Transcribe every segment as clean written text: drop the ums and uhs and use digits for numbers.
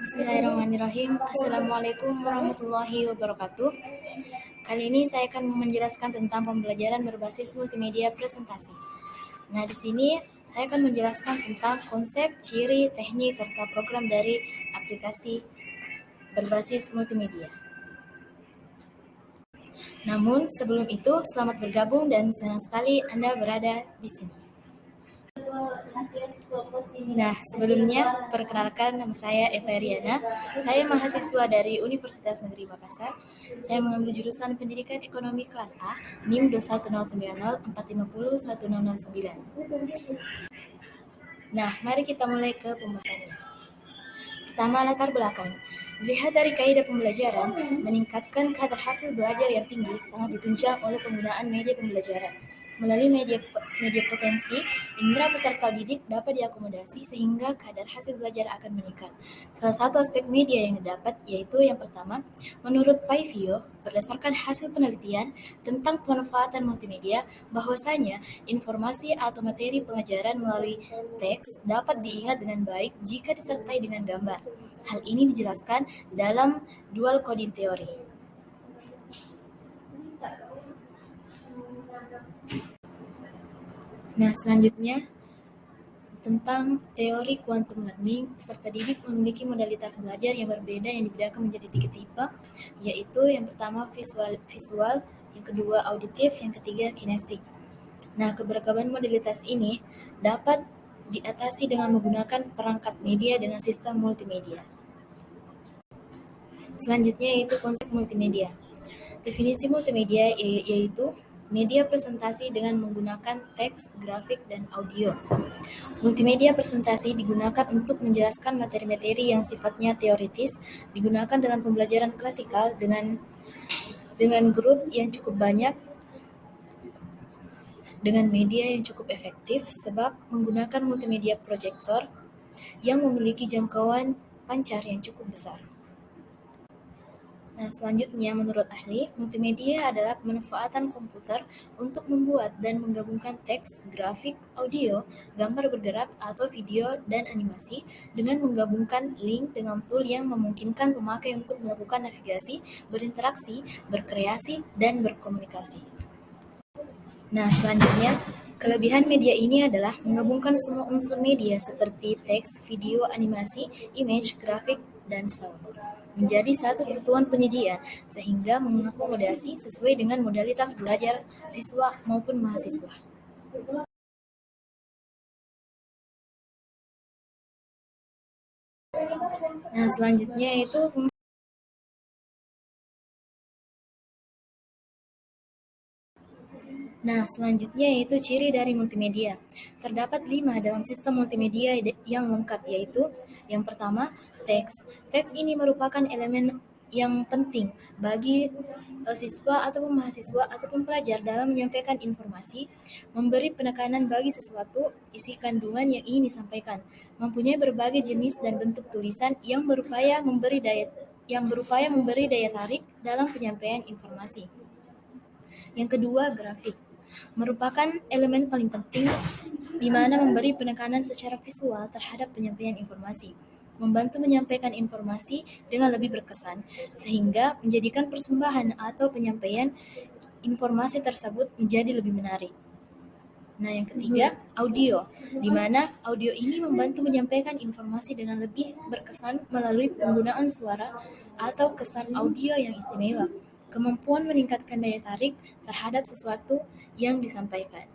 Bismillahirrahmanirrahim. Assalamualaikum warahmatullahi wabarakatuh. Kali ini saya akan menjelaskan tentang pembelajaran berbasis multimedia presentasi. Nah, di sini saya akan menjelaskan tentang konsep, ciri, teknik, serta program dari aplikasi berbasis multimedia. Namun, sebelum itu, selamat bergabung dan senang sekali Anda berada di sini. Nah, sebelumnya, perkenalkan nama saya Eva Riana. Saya mahasiswa dari Universitas Negeri Makassar. Saya mengambil jurusan Pendidikan Ekonomi kelas A, NIM 21090450109. Nah, mari kita mulai ke pembahasannya. Pertama, latar belakang. Dilihat dari kaidah pembelajaran, meningkatkan kadar hasil belajar yang tinggi sangat ditunjang oleh penggunaan media pembelajaran. Melalui media potensi, indera peserta didik dapat diakomodasi sehingga kadar hasil belajar akan meningkat. Salah satu aspek media yang didapat yaitu yang pertama, menurut Paivio, berdasarkan hasil penelitian tentang pemanfaatan multimedia, bahwasanya informasi atau materi pengajaran melalui teks dapat diingat dengan baik jika disertai dengan gambar. Hal ini dijelaskan dalam dual coding theory. Nah, selanjutnya tentang teori quantum learning, peserta didik memiliki modalitas belajar yang berbeda yang dibedakan menjadi 3 tipe, yaitu yang pertama visual, yang kedua auditif, yang ketiga kinestik. Nah, keberagaman modalitas ini dapat diatasi dengan menggunakan perangkat media dengan sistem multimedia. Selanjutnya yaitu konsep multimedia. Definisi multimedia yaitu media presentasi dengan menggunakan teks, grafik, dan audio. Multimedia presentasi digunakan untuk menjelaskan materi-materi yang sifatnya teoritis, digunakan dalam pembelajaran klasikal dengan grup yang cukup banyak, dengan media yang cukup efektif sebab menggunakan multimedia proyektor yang memiliki jangkauan pancar yang cukup besar. Nah, selanjutnya menurut ahli, multimedia adalah pemanfaatan komputer untuk membuat dan menggabungkan teks, grafik, audio, gambar bergerak, atau video dan animasi dengan menggabungkan link dengan tool yang memungkinkan pemakai untuk melakukan navigasi, berinteraksi, berkreasi, dan berkomunikasi. Nah, selanjutnya, kelebihan media ini adalah menggabungkan semua unsur media seperti teks, video, animasi, image, grafik, dan sound menjadi satu kesatuan penyajian sehingga mengakomodasi sesuai dengan modalitas belajar siswa maupun mahasiswa. Nah, selanjutnya itu yaitu ciri dari multimedia. Terdapat 5 dalam sistem multimedia yang lengkap, yaitu yang pertama, teks. Teks ini merupakan elemen yang penting bagi siswa ataupun mahasiswa ataupun pelajar dalam menyampaikan informasi, memberi penekanan bagi sesuatu, isi kandungan yang ingin disampaikan, mempunyai berbagai jenis dan bentuk tulisan yang berupaya memberi daya tarik dalam penyampaian informasi. Yang kedua, grafik merupakan elemen paling penting di mana memberi penekanan secara visual terhadap penyampaian informasi, membantu menyampaikan informasi dengan lebih berkesan, sehingga menjadikan persembahan atau penyampaian informasi tersebut menjadi lebih menarik. Nah, yang ketiga, audio, di mana audio ini membantu menyampaikan informasi dengan lebih berkesan melalui penggunaan suara atau kesan audio yang istimewa, kemampuan meningkatkan daya tarik terhadap sesuatu yang disampaikan.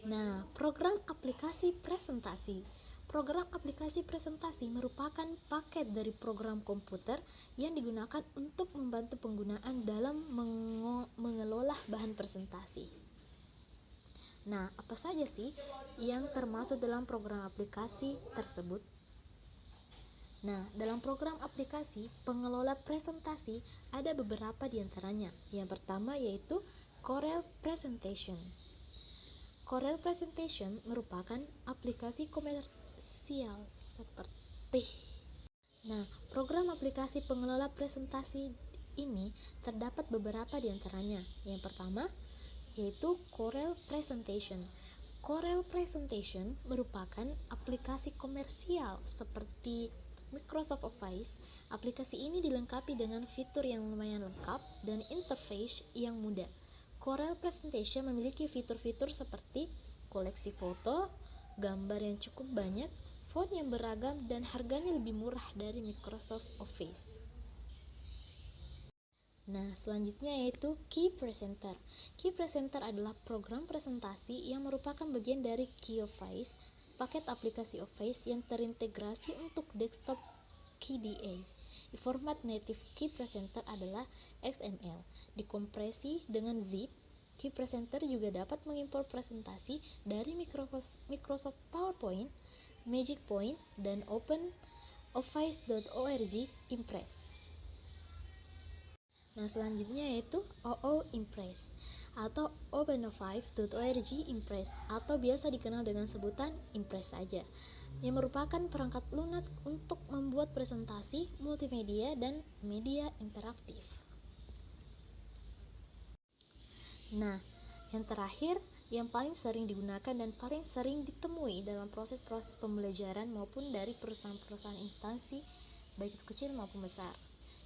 Nah, program aplikasi presentasi. Program aplikasi presentasi merupakan paket dari program komputer yang digunakan untuk membantu penggunaan dalam mengelola bahan presentasi. Nah, apa saja sih yang termasuk dalam program aplikasi tersebut? Nah, dalam program aplikasi pengelola presentasi ada beberapa di antaranya. Yang pertama yaitu Corel Presentation. Corel Presentation merupakan aplikasi komersial seperti. Nah, Program aplikasi pengelola presentasi ini terdapat beberapa di antaranya. Yang pertama yaitu Corel Presentation. Corel Presentation merupakan aplikasi komersial seperti Microsoft Office. Aplikasi ini dilengkapi dengan fitur yang lumayan lengkap dan interface yang mudah. Corel Presentation memiliki fitur-fitur seperti koleksi foto, gambar yang cukup banyak, font yang beragam, dan harganya lebih murah dari Microsoft Office. Nah, selanjutnya yaitu Key Presenter. Key Presenter adalah program presentasi yang merupakan bagian dari Key Office, paket aplikasi Office yang terintegrasi untuk desktop KDE. Format native Key Presenter adalah XML, dikompresi dengan zip. Key Presenter juga dapat mengimpor presentasi dari Microsoft PowerPoint, Magic Point, dan OpenOffice.org Impress. Nah, selanjutnya yaitu OO Impress atau OpenOffice.org Impress atau biasa dikenal dengan sebutan Impress saja, yang merupakan perangkat lunak untuk membuat presentasi multimedia dan media interaktif. Nah, yang terakhir yang paling sering digunakan dan paling sering ditemui dalam proses-proses pembelajaran maupun dari perusahaan-perusahaan instansi baik itu kecil maupun besar,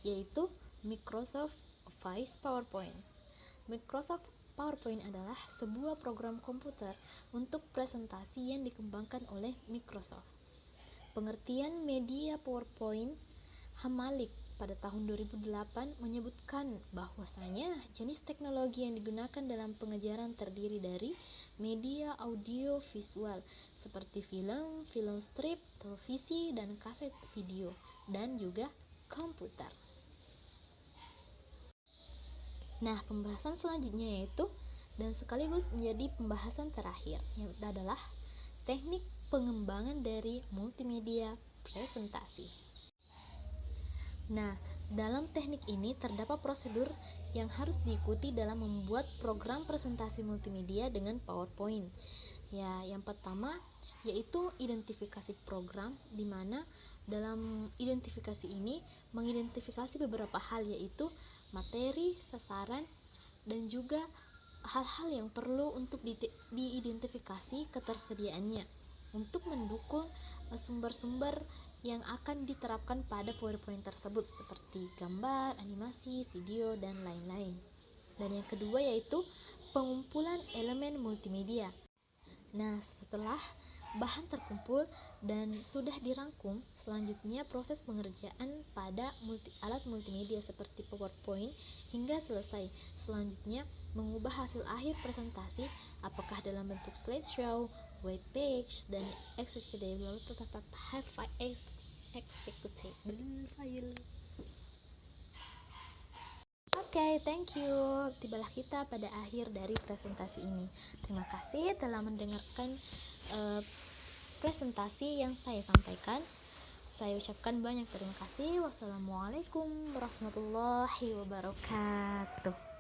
yaitu Microsoft Office PowerPoint. Microsoft PowerPoint adalah sebuah program komputer untuk presentasi yang dikembangkan oleh Microsoft. Pengertian media PowerPoint Hamalik pada tahun 2008 menyebutkan bahwasanya jenis teknologi yang digunakan dalam pengajaran terdiri dari media audio visual seperti film, film strip, televisi, dan kaset video, dan juga komputer. Nah, pembahasan selanjutnya yaitu dan sekaligus menjadi pembahasan terakhir, yang adalah teknik pengembangan dari multimedia presentasi. Nah, dalam teknik ini terdapat prosedur yang harus diikuti dalam membuat program presentasi multimedia dengan PowerPoint. Ya, yang pertama yaitu identifikasi program, di mana dalam identifikasi ini mengidentifikasi beberapa hal, yaitu materi, sasaran, dan juga hal-hal yang perlu untuk diidentifikasi ketersediaannya untuk mendukung sumber-sumber yang akan diterapkan pada PowerPoint tersebut seperti gambar, animasi, video, dan lain-lain. Dan yang kedua yaitu pengumpulan elemen multimedia. Nah, setelah bahan terkumpul dan sudah dirangkum, selanjutnya proses pengerjaan pada alat multimedia seperti PowerPoint hingga selesai. Selanjutnya mengubah hasil akhir presentasi apakah dalam bentuk slideshow, web page, dan executable file. Oke, thank you. Tibalah kita pada akhir dari presentasi ini. Terima kasih telah mendengarkan presentasi yang saya sampaikan. Saya ucapkan banyak terima kasih. Wassalamualaikum warahmatullahi wabarakatuh.